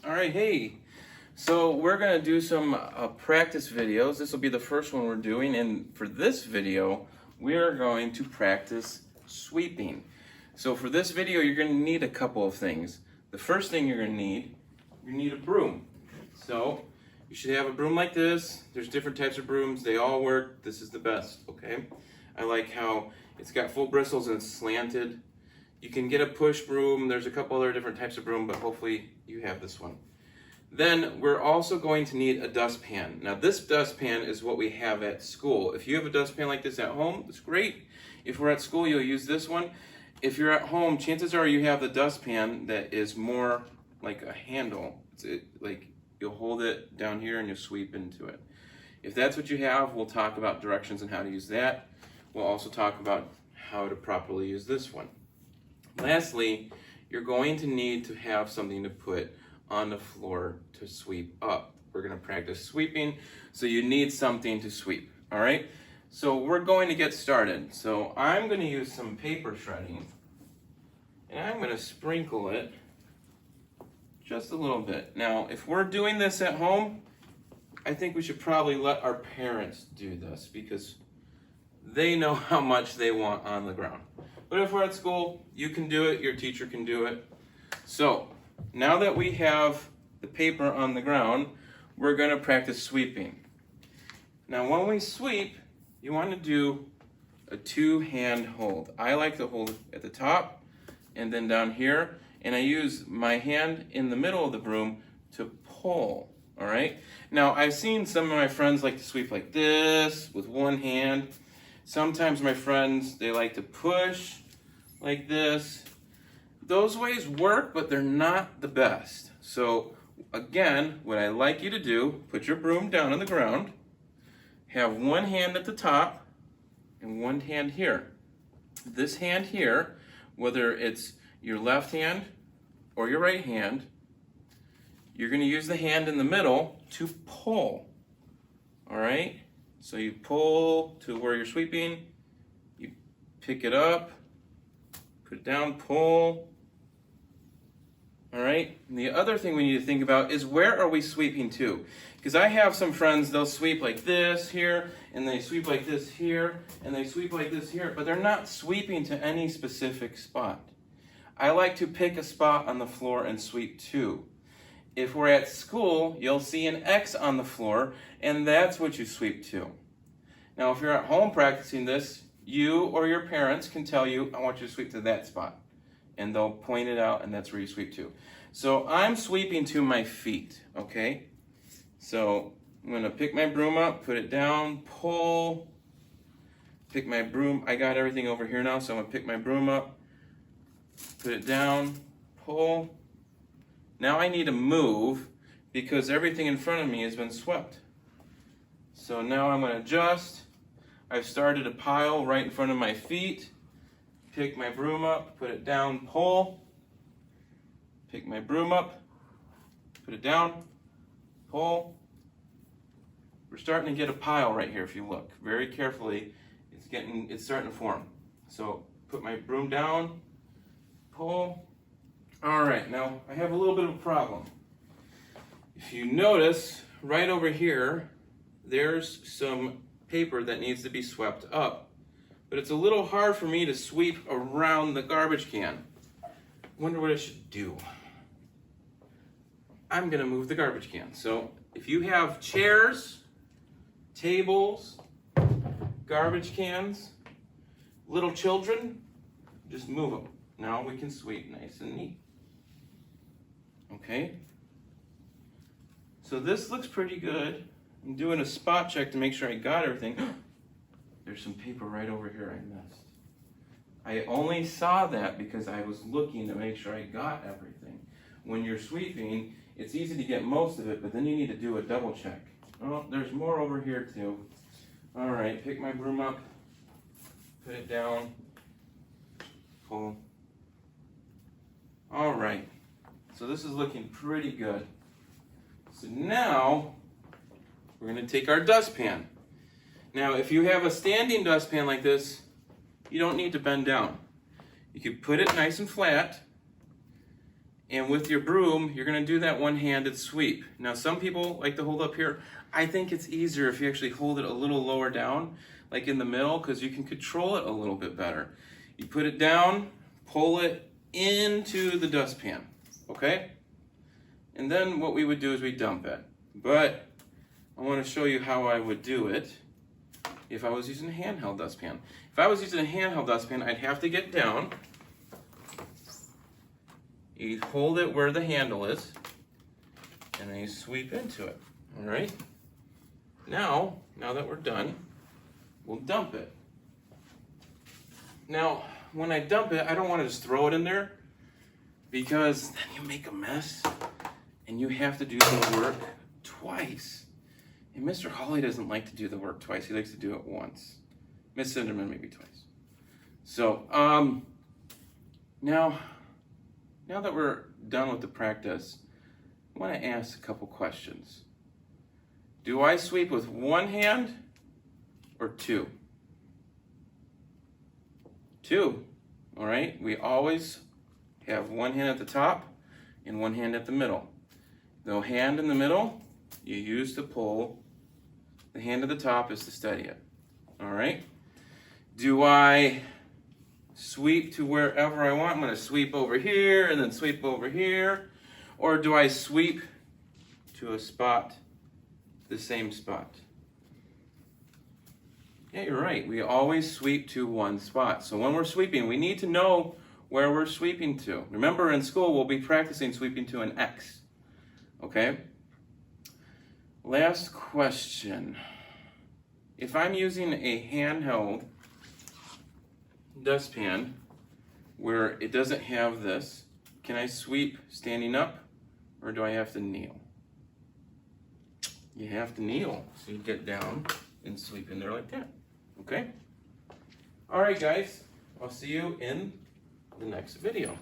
All right, hey. So we're gonna do some practice videos. This will be the first one we're doing, and for this video, we are going to practice sweeping. So for this video, you're gonna need a couple of things. The first thing you're gonna need, you need a broom. So you should have a broom like this. There's different types of brooms. They all work. This is the best, okay? I like how it's got full bristles and it's slanted. You can get a push broom. There's a couple other different types of broom, but hopefully you have this one. Then we're also going to need a dustpan. Now this dustpan is what we have at school. If you have a dustpan like this at home, it's great. If we're at school, you'll use this one. If you're at home, chances are you have the dustpan that is more like a handle. Like you'll hold it down here and you'll sweep into it. If that's what you have, we'll talk about directions and how to use that. We'll also talk about how to properly use this one. Lastly, you're going to need to have something to put on the floor to sweep up. We're going to practice sweeping, so you need something to sweep, all right? So we're going to get started. So I'm going to use some paper shredding, and I'm going to sprinkle it just a little bit. Now, if we're doing this at home, I think we should probably let our parents do this because they know how much they want on the ground. But if we're at school, you can do it, your teacher can do it. So, now that we have the paper on the ground, we're going to practice sweeping. Now when we sweep, you want to do a two-hand hold. I like to hold at the top and then down here, and I use my hand in the middle of the broom to pull, all right? Now I've seen some of my friends like to sweep like this with one hand. Sometimes my friends, they like to push like this. Those ways work, but they're not the best. So again, what I like you to do, put your broom down on the ground, have one hand at the top and one hand here. This hand here, whether it's your left hand or your right hand, you're going to use the hand in the middle to pull. All right? So you pull to where you're sweeping, you pick it up, put it down, pull. All right, and the other thing we need to think about is where are we sweeping to? Because I have some friends, they'll sweep like this here, and they sweep like this here, and they sweep like this here, but they're not sweeping to any specific spot. I like to pick a spot on the floor and sweep to. If we're at school, you'll see an X on the floor, and that's what you sweep to. Now, if you're at home practicing this, you or your parents can tell you, I want you to sweep to that spot. And they'll point it out, and that's where you sweep to. So I'm sweeping to my feet, okay? So I'm going to pick my broom up, put it down, pull, pick my broom. I got everything over here now, so I'm going to pick my broom up, put it down, pull. Now I need to move because everything in front of me has been swept. So now I'm going to adjust. I've started a pile right in front of my feet. Pick my broom up, put it down, pull. Pick my broom up, put it down, pull. We're starting to get a pile right here if you look very carefully. It's starting to form. So put my broom down, pull. All right, now I have a little bit of a problem. If you notice, right over here, there's some paper that needs to be swept up. But it's a little hard for me to sweep around the garbage can. Wonder what I should do. I'm gonna move the garbage can. So if you have chairs, tables, garbage cans, little children, just move them. Now we can sweep nice and neat. Okay? So this looks pretty good. I'm doing a spot check to make sure I got everything. There's some paper right over here I missed. I only saw that because I was looking to make sure I got everything. When you're sweeping, it's easy to get most of it, but then you need to do a double check. Oh, there's more over here too. All right, pick my broom up, put it down, pull. All right, so this is looking pretty good. So now, we're gonna take our dustpan. Now, if you have a standing dustpan like this, you don't need to bend down. You can put it nice and flat, And with your broom, you're gonna do that one-handed sweep. Now, some people like to hold up here. I think it's easier if you actually hold it a little lower down, like in the middle, because you can control it a little bit better. You put it down, pull it into the dustpan, okay? And then what we would do is we dump it. But I want to show you how I would do it if I was using a handheld dustpan. If I was using a handheld dustpan, I'd have to get down. You'd hold it where the handle is, and then you sweep into it, all right? Now that we're done, we'll dump it. Now, when I dump it, I don't want to just throw it in there, because then you make a mess, and you have to do the work twice. And Mr. Hawley doesn't like to do the work twice. He likes to do it once. Miss Cinderman maybe twice. So, now that we're done with the practice, I want to ask a couple questions. Do I sweep with one hand or two? Two, all right? We always have one hand at the top and one hand at the middle. The hand in the middle, you use to pull. The hand at the top is to steady it, all right? Do I sweep to wherever I want? I'm gonna sweep over here and then sweep over here. Or do I sweep to a spot, the same spot? Yeah, you're right. We always sweep to one spot. So when we're sweeping, we need to know where we're sweeping to. Remember, in school, we'll be practicing sweeping to an X, okay? Last question. If I'm using a handheld dustpan where it doesn't have this, can I sweep standing up, or do I have to kneel? You have to kneel. So you get down and sweep in there like that. Okay? All right, guys. I'll see you in the next video.